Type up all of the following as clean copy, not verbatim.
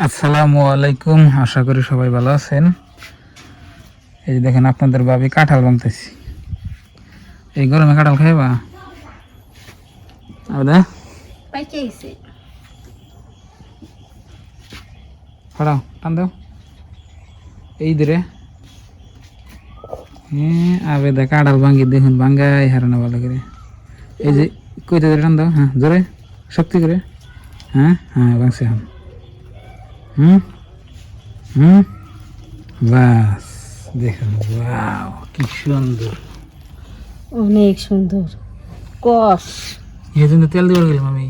আসসালামু আলাইকুম, আশা করি সবাই ভালো আছেন। এই যে দেখেন আপনাদের ভাবি কাঁঠাল ভাঙতেছি। এই গরমে কাঁঠাল খাইবা? আদা পাইকেছে ফড়াও, টান দাও এই ধরে। হ্যাঁ, আবেদা কাঁঠাল ভাঙ্গি দেখুন, ভাঙ্গাই হারানো ভালো করে। এই যে কইতে ধরে টান দাও, হ্যাঁ জোরে শক্তি করে। হ্যাঁ হ্যাঁ, ভাঙছে এখন। হুম হুম, বাস দেখুন, ওয়াও কি সুন্দর, অনেক সুন্দর কষ। এই জন্য তেল দিয়ে গেলাম আমি।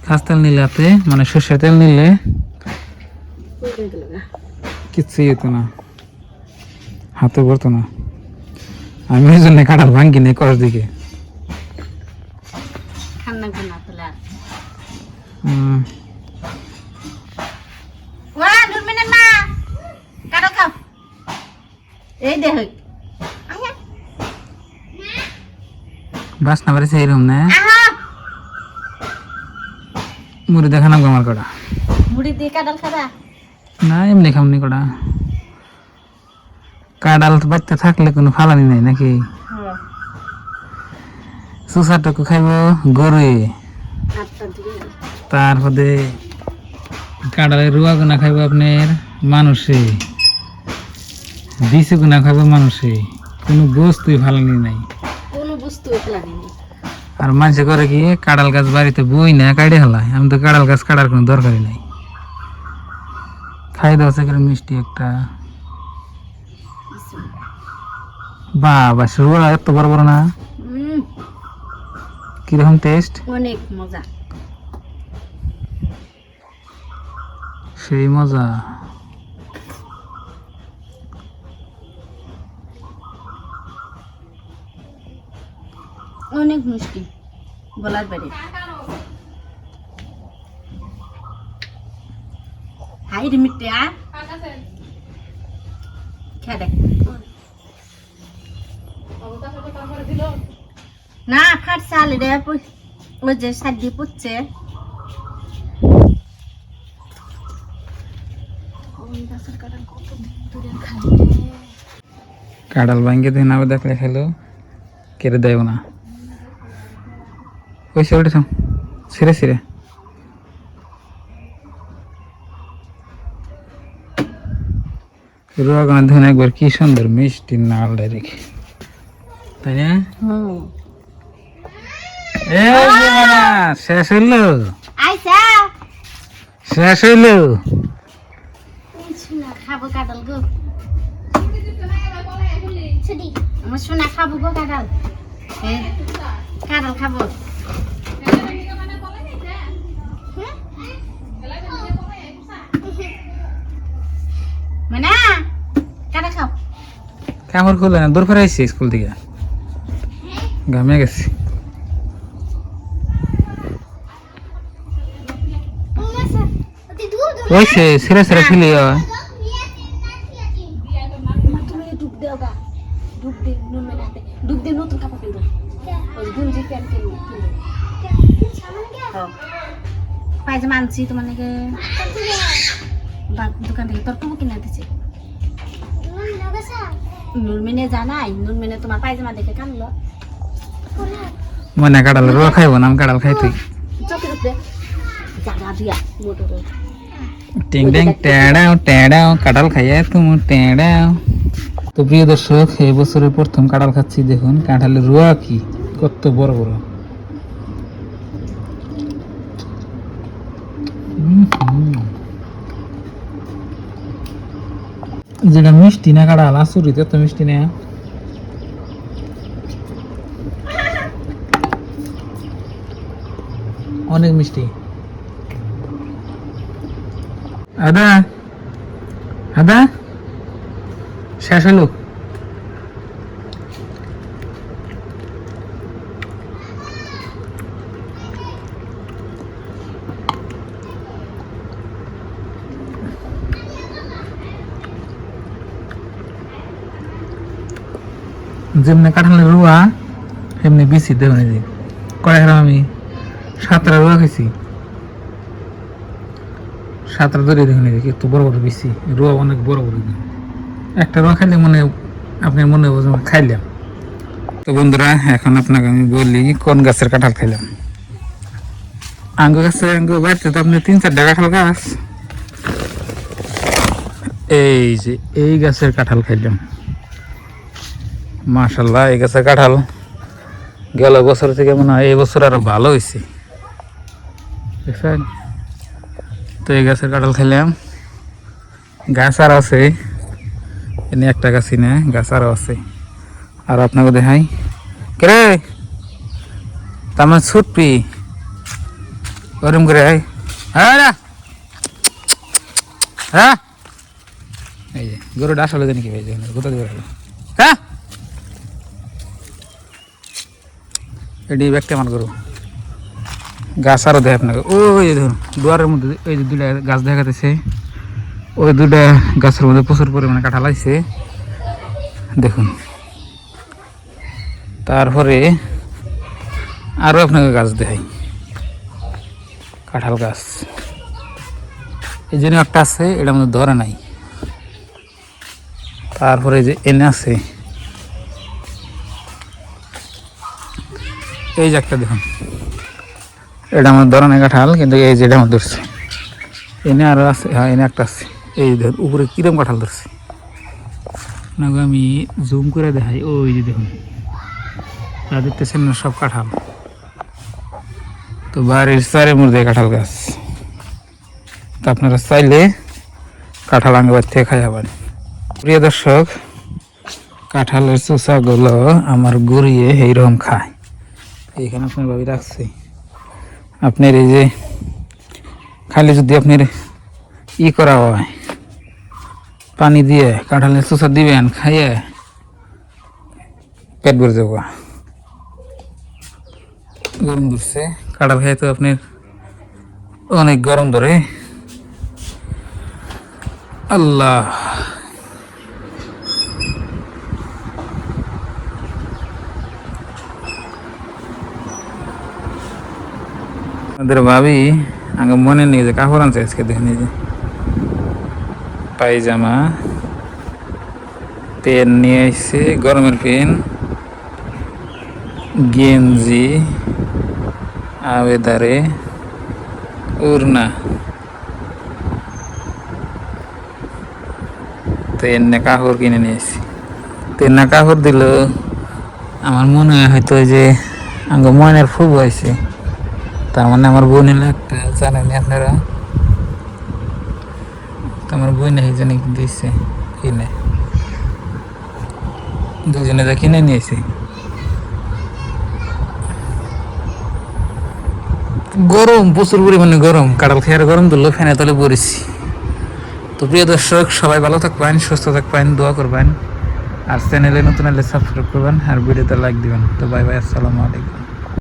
খাস তেল নিলে হাতে, মানে সর্ষের তেল নিলে কিচ্ছুই হতো না, হাতে পড়তো না। আমি ওই জন্য কাঁঠাল ভাঙ্গি নেই কষ দিকে। ঠান্ডা গুনা তোলা হুম, ওয়া নুরমিনের মা কাটো খাও এই দেখ বাসনা বাড়িছে এরকম না, আহা মুড়ি দেখানো আমার কটা মুড়ি দিয়ে কাটাল খাবা না, এমনি খামনি কটা। কাঁঠাল তো বাড়তে থাকলে কোনো ফালানি নাই নাকি? সুসারটুকু খাইব গরুয়ে, আটটা দিকে তারপরে কাঁঠালের রুয়া গুনা খাইব আপনার মানুষে, বিচি গুনা খাইব মানুষে, কোনো বস্তুই ফালানি নাই। কোনো বস্তু লাগেনি। আর মানুষে করে কি, কাঁঠাল গাছ বাড়িতে বই না কাটে হেলায়। আমি তো কাঁঠাল গাছ কাটার কোনো দরকারই নাই। খাই দেওয়া করে মিষ্টি একটা, বাবা রুয়া এত বড় বড় না, কিরকম টেস্ট, অনেক মজা। সেই মজা। অনেক মিষ্টি বলার বাইরে। হাই রে মিটে আ খেয়ে দেখ না ফাটছে আলে রে ওই যে সাইড দিয়ে পুচ্ছে কাঁঠাল ভাঙ্গে দিন আবার দেখলে খেলো কেড়ে দেব না। ওই সে উঠেছ ছিঁড়ে ছিঁড়ে রোয়াগানা ধুন একবার কি সুন্দর মিষ্টি নাল রেখে, তাই না? এই যে মানা, শেষ হইলো, আইসা শেষ হইলো। শোনা খাবো কাঁঠাল গো আমার শোনা খাবো গো কাঁঠাল কাঁঠাল খাবো মানে কাঁঠাল খাও কামড় খুললে না, দূর ফেরে আসছি স্কুল থেকে, ঘামিয়ে গেছি। ওই সে ছিঁড়ে ছিঁড়ে ফেলি তুমি ডুব দেও গা ডুব দে নুন মেলাতে ডুব দে নতুন কাপড় কিনবো ওই গুঞ্জি প্যান্ট কিনবো পায়জামা আনছি তোমার নাকি দোকান থেকে তোর কবু কিনে দিচ্ছে নুরমিনে জানাই নুরমিনে তোমার পায়জামা দেখে কানলো মনে কাঁঠাল রোয়া খাইব না, আমি কাঁঠাল খাই তুই। চোখের উপরে জাগা দিয়া মোটর টিং টিং টেড়াও টেড়াও, কাঁঠাল খাইয়া তুমি টেড়াও। তো প্রিয় দর্শক, এই বছরে প্রথম কাঁঠাল খাচ্ছি। দেখুন কাঁঠালের রোয়া কি কত বড় বড়। যেটা মিষ্টি না কাঁঠাল, আসুরি তো মিষ্টি না, অনেক মিষ্টি। আদা আদা শেষ হলো। যেমনি কাঁঠালের রুয়া এমনি বিচি দেব না। কড়াই আমি 7টা রুয়া খাইছি, সাতটা ধরে দেখুন একটু বড় বড় বেশি রোয়া অনেক বড় বড় একটা রোয়া খাইলে মনে আপনার মনে হবে খাইলাম। তো বন্ধুরা এখন আপনাকে আমি বলি কোন গাছের কাঁঠাল খাইলাম। আঙ্গ গাছে আঙ্গ বাড়িতে তো আপনি 3-4টা কাঁঠাল গাছ, এই যে এই গাছের কাঁঠাল খাইলাম। মাশাল্লাহ এই গাছের কাঁঠাল গেল বছর থেকে মনে হয় এই বছর আরো ভালো হয়েছে, দেখছেন? তো এই গাছের কাঁঠাল খাইলাম। গাছ আর আছে, এনে একটা গাছই না, গাছ আরও আছে। আর আপনাকে দেখাই কে তার ছুটপি ওরম করে হ্যাঁ হ্যাঁ এই যে গরুটা আসলে জানি কি ভাই কোথা দিয়ে হ্যাঁ এটি ব্যক্তি আমার গরু। গাছ আরও দেয় আপনাকে, ওই যে ধরুন দুয়ারের মধ্যে এই যে দুটা গাছ দেখাতেছে, ওই দুটা গাছের মধ্যে প্রচুর পরিমাণে কাঁঠাল আছে দেখুন। তারপরে আরও আপনাকে গাছ দেখাই, কাঁঠাল গাছ এই জন্য একটা আছে, এটার মধ্যে ধরে নাই। তারপরে যে এনে আছে এই যে একটা দেখুন, এটা আমার ধরে নাই কাঁঠাল, কিন্তু এই যে এটা আমার ধরছে। এনে আরও আছে, হ্যাঁ এনে একটা আছে, এই দেখুন উপরে কিরম কাঁঠাল ধরছে না, আমি জুম করে দেখাই। ওই যে দেখুন যা দেখতেছেন না সব কাঁঠাল। তো বাড়ির চারের মধ্যে কাঁঠাল গাছ, তো আপনারা চাইলে কাঁঠাল আঙ্গ বাড়ি থেকে খাই যাবেন। প্রিয় দর্শক, কাঁঠালের চোষাগুলো আমার গড়িয়ে এইরকম খায়। এইখানে আপনার ভাবি রাখছি, আপনার এই যে খালি যদি আপনার করা হয় পানি দিয়ে কাঁঠালের চোষা দিবেন, খাইয়ে পেট ভরে যাবো। গরম ধরছে, কাঁঠাল খাই তো আপনার অনেক গরম ধরে। আল্লাহ আমাদের ভাবি আগে মনে নেই যে কাপড় আনছে আজকে, দেখেন এই যে পায়জামা পেন নিয়ে এসছে, গরমের পেন, গেঞ্জি, আবেদারে উড়না, তো এনে কাপড় কিনে নিয়ে এসছি। তো এনে কাপড় দিল, আমার মনে হয় হয়তো যে আঙ্গ ময়নের ফুল হয়েছে, তার মানে আমার বোন এলো একটা, জানেনি আপনারা? তো আমার বোন এই জন্য দিচ্ছে কিনে, দুজনে যা কিনে নিয়েছি। গরম প্রচুর পরিমাণে গরম, কাঁঠাল খেয়ে গরম ধরলো, ফ্যানে তলে পড়েছি। তো প্রিয় দর্শক, সবাই ভালো থাকবেন, সুস্থ থাকবেন, দোয়া করবেন, আর চ্যানেলে নতুন হলে সাবস্ক্রাইব করবেন, আর ভিডিওতে লাইক দিবেন। তো বাই বাই, আসসালামু আলাইকুম।